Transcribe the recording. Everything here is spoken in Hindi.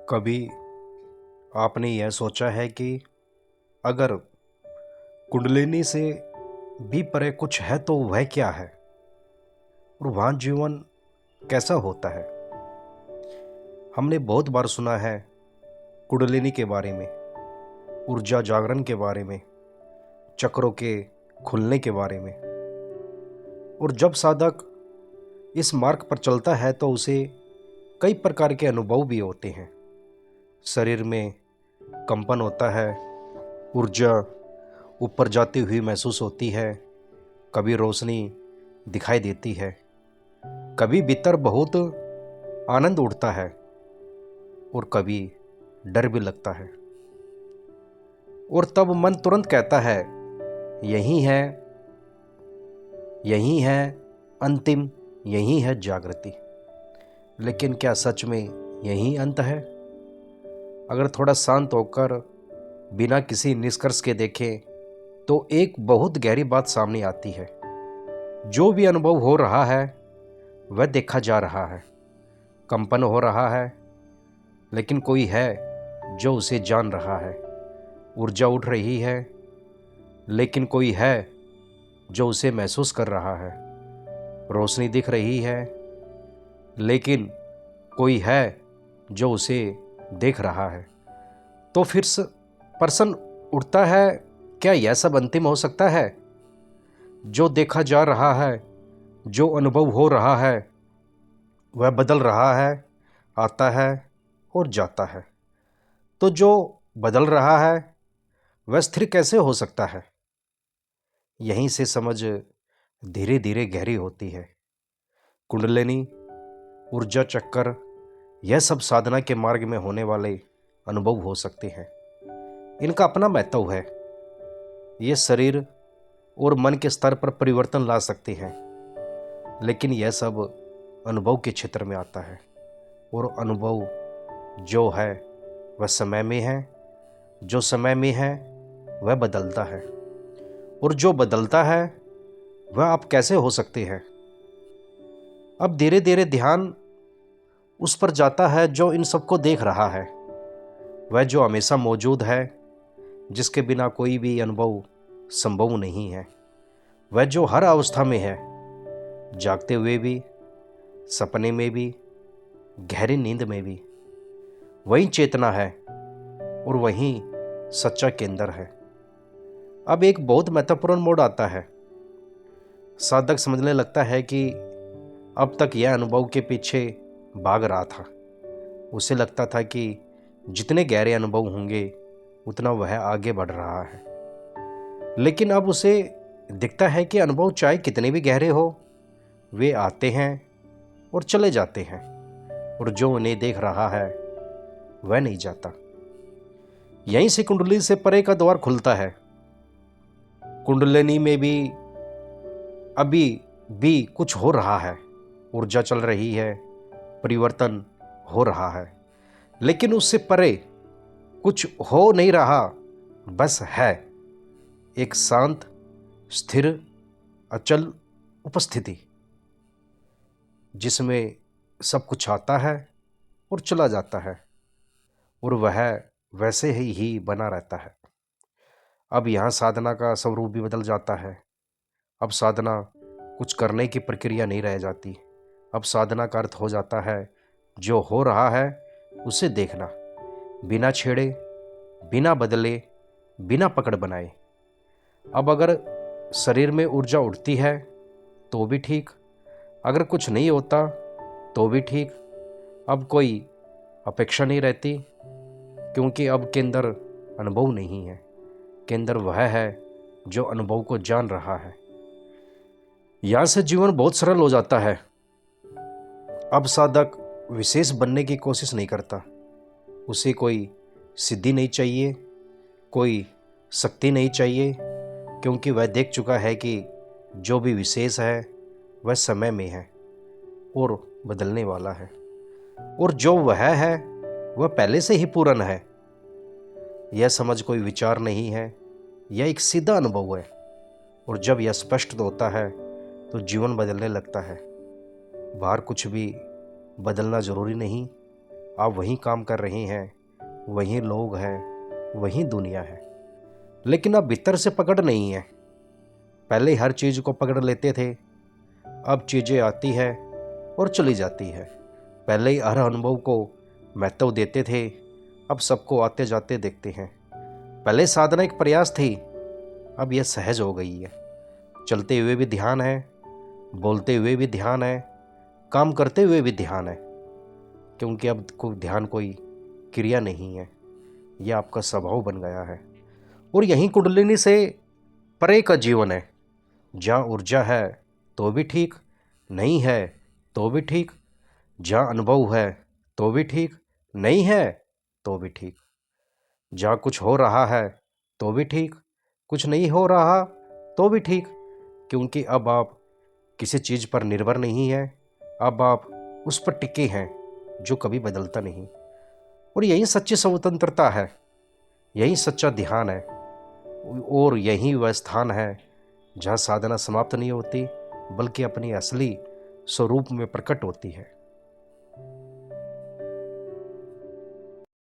कभी आपने यह सोचा है कि अगर कुंडलिनी से भी परे कुछ है तो वह क्या है और वहाँ जीवन कैसा होता है। हमने बहुत बार सुना है कुंडलिनी के बारे में, ऊर्जा जागरण के बारे में, चक्रों के खुलने के बारे में। और जब साधक इस मार्ग पर चलता है तो उसे कई प्रकार के अनुभव भी होते हैं। शरीर में कंपन होता है, ऊर्जा ऊपर जाती हुई महसूस होती है, कभी रोशनी दिखाई देती है, कभी भीतर बहुत आनंद उठता है और कभी डर भी लगता है। और तब मन तुरंत कहता है यही है, यही है अंतिम, यही है जागृति। लेकिन क्या सच में यही अंत है? अगर थोड़ा शांत होकर बिना किसी निष्कर्ष के देखें तो एक बहुत गहरी बात सामने आती है। जो भी अनुभव हो रहा है वह देखा जा रहा है, कंपन हो रहा है, लेकिन कोई है जो उसे जान रहा है। ऊर्जा उठ रही है, लेकिन कोई है जो उसे महसूस कर रहा है। रोशनी दिख रही है, लेकिन कोई है जो उसे देख रहा है। तो फिर प्रश्न उठता है, क्या यह सब अंतिम हो सकता है? जो देखा जा रहा है, जो अनुभव हो रहा है, वह बदल रहा है, आता है और जाता है। तो जो बदल रहा है वह स्थिर कैसे हो सकता है? यहीं से समझ धीरे धीरे गहरी होती है। कुंडलिनी, ऊर्जा चक्कर, यह सब साधना के मार्ग में होने वाले अनुभव हो सकते हैं। इनका अपना महत्व है। ये शरीर और मन के स्तर पर परिवर्तन ला सकते हैं, लेकिन यह सब अनुभव के क्षेत्र में आता है। और अनुभव जो है वह समय में है, जो समय में है वह बदलता है, और जो बदलता है वह आप कैसे हो सकते हैं। अब धीरे धीरे ध्यान उस पर जाता है जो इन सबको देख रहा है, वह जो हमेशा मौजूद है, जिसके बिना कोई भी अनुभव संभव नहीं है, वह जो हर अवस्था में है, जागते हुए भी, सपने में भी, गहरी नींद में भी। वही चेतना है और वही सच्चा केंद्र है। अब एक बहुत महत्वपूर्ण मोड़ आता है। साधक समझने लगता है कि अब तक यह अनुभव के पीछे भाग रहा था। उसे लगता था कि जितने गहरे अनुभव होंगे उतना वह आगे बढ़ रहा है। लेकिन अब उसे दिखता है कि अनुभव चाहे कितने भी गहरे हो, वे आते हैं और चले जाते हैं, और जो उन्हें देख रहा है वह नहीं जाता। यहीं से कुंडली से परे का द्वार खुलता है। कुंडलिनी में भी अभी भी कुछ हो रहा है, ऊर्जा चल रही है, परिवर्तन हो रहा है, लेकिन उससे परे कुछ हो नहीं रहा, बस है एक शांत, स्थिर, अचल उपस्थिति, जिसमें सब कुछ आता है और चला जाता है, और वह वैसे ही बना रहता है। अब यहाँ साधना का स्वरूप भी बदल जाता है। अब साधना कुछ करने की प्रक्रिया नहीं रह जाती। अब साधना का अर्थ हो जाता है जो हो रहा है उसे देखना, बिना छेड़े, बिना बदले, बिना पकड़ बनाए। अब अगर शरीर में ऊर्जा उठती है तो भी ठीक, अगर कुछ नहीं होता तो भी ठीक। अब कोई अपेक्षा नहीं रहती, क्योंकि अब केंद्र अनुभव नहीं है, केंद्र वह है जो अनुभव को जान रहा है। यहाँ से जीवन बहुत सरल हो जाता है। अब साधक विशेष बनने की कोशिश नहीं करता। उसे कोई सिद्धि नहीं चाहिए, कोई शक्ति नहीं चाहिए, क्योंकि वह देख चुका है कि जो भी विशेष है वह समय में है और बदलने वाला है, और जो वह है वह पहले से ही पूर्ण है। यह समझ कोई विचार नहीं है, यह एक सीधा अनुभव है। और जब यह स्पष्ट होता है तो जीवन बदलने लगता है। बाहर कुछ भी बदलना जरूरी नहीं, आप वहीं काम कर रहे हैं, वहीं लोग हैं, वहीं दुनिया है, लेकिन अब भीतर से पकड़ नहीं है। पहले हर चीज़ को पकड़ लेते थे, अब चीज़ें आती है और चली जाती है। पहले हर अनुभव को महत्व देते थे, अब सबको आते जाते देखते हैं। पहले साधना एक प्रयास थी, अब यह सहज हो गई है। चलते हुए भी ध्यान है, बोलते हुए भी ध्यान है, काम करते हुए भी ध्यान है, क्योंकि अब ध्यान कोई क्रिया नहीं है, यह आपका स्वभाव बन गया है। और यही कुंडलिनी से परे का जीवन है, जहाँ ऊर्जा है तो भी ठीक, नहीं है तो भी ठीक, जहाँ अनुभव है तो भी ठीक, नहीं है तो भी ठीक, जहाँ कुछ हो रहा है तो भी ठीक, कुछ नहीं हो रहा तो भी ठीक, क्योंकि अब आप किसी चीज़ पर निर्भर नहीं हैं, अब आप उस पर टिके हैं जो कभी बदलता नहीं। और यही सच्ची स्वतंत्रता है, यही सच्चा ध्यान है, और यही वह स्थान है जहाँ साधना समाप्त नहीं होती, बल्कि अपनी असली स्वरूप में प्रकट होती है।